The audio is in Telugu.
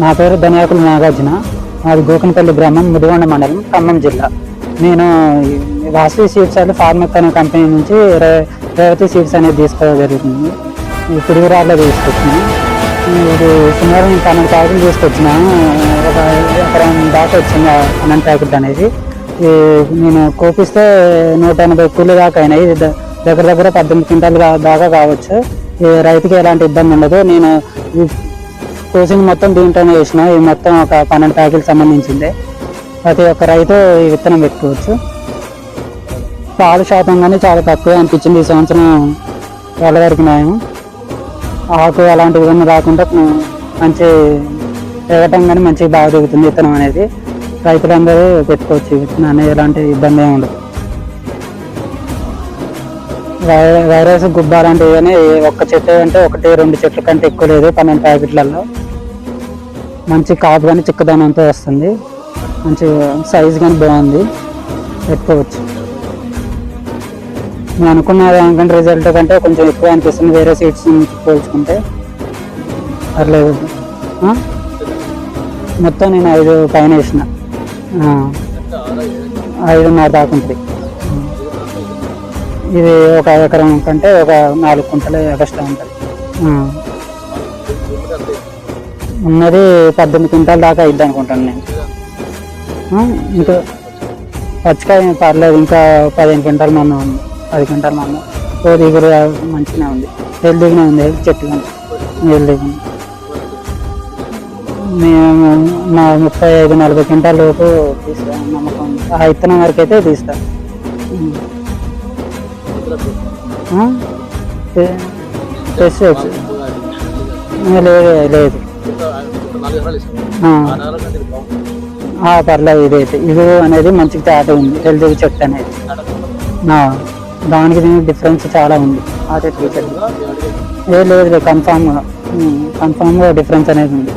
నా పేరు ధనియాకుల నాగార్జున. మాది గోకనపల్లి గ్రామం, ముదిగొండ మండలం, ఖమ్మం జిల్లా. నేను వాసవి సీడ్స్ అంటే ఫార్మక్ అనే కంపెనీ నుంచి రేవతి సీడ్స్ అనేది తీసుకోవడం జరుగుతుంది. ఈ పిడుగురాల్లో తీసుకొచ్చినా. ఇది సుమారు 12 ప్యాకెట్లు తీసుకొచ్చిన. ఒక ఎకరం దాకా వచ్చింది 12 ప్యాకెట్లు అనేది. నేను కోపిస్తే 180 కూలి దాకా అయినాయి. దగ్గర 18 క్వింటాలు దాకా కావచ్చు. రైతుకి ఎలాంటి ఇబ్బంది ఉండదు. నేను కోసింగ్ మొత్తం దీంట్లోనే వేసిన. ఇది మొత్తం ఒక 12 ప్యాకెట్కి సంబంధించింది. ప్రతి ఒక్క రైతు ఈ విత్తనం పెట్టుకోవచ్చు. పాలు శాతం కానీ చాలా తక్కువ అనిపించింది ఈ సంవత్సరం. వాళ్ళ వరకు న్యాయం. ఆకు అలాంటివి ఏమన్నా రాకుండా మంచి ఎగటం కానీ మంచిగా బాగా దిగుతుంది విత్తనం అనేది. రైతులందరూ పెట్టుకోవచ్చు ఈ విత్తనాన్ని, ఎలాంటి ఇబ్బంది ఏమి ఉండదు. వైరస్ గుబ్బ అలాంటివి కానీ ఒక్క చెట్టు అంటే 1-2 చెట్ల కంటే ఎక్కువ లేదు 12 ప్యాకెట్లలో. మంచి కాపు కానీ చిక్కదనంతో వస్తుంది. మంచి సైజు కానీ బాగుంది, పెట్టుకోవచ్చు. నేను అనుకున్న దానికంటే రిజల్ట్ కంటే కొంచెం ఎక్కువ అనిపిస్తుంది వేరే సీడ్స్ పోల్చుకుంటే. పర్లేదు. మొత్తం నేను 5 పైన వేసిన. 5.5 దాకా ఉంటుంది. ఇది ఒక ఎకరం కంటే ఒక 4 కుంటలు ఎక్స్ట్రా ఉంటుంది. ఉన్నది 18 క్వింటాల దాకా అయిద్ది అనుకుంటాను నేను. ఇంకా పచ్చికాయ పర్లేదు, ఇంకా 15 క్వింటాల మందం ఉంది. 10 క్వింటాల మందం. దిగురు మంచిగానే ఉంది, హెల్దీగానే ఉంది. చెట్టు కానీ హెల్దీగా ఉంది. మేము నా 35-40 క్వింటాల లోపు తీస్తాను నమ్మకం. ఆ విత్తనం వరకు అయితే తీస్తాను. లేదు పర్లేదు. ఇదైతే ఇది అనేది మంచిగా తేట ఉంది. హెల్తీ చెట్టు అనేది దానికి దీనికి డిఫరెన్స్ చాలా ఉంది. ఆ చెట్టు చెట్టు లేదు, కన్ఫామ్గా డిఫరెన్స్ అనేది ఉంది.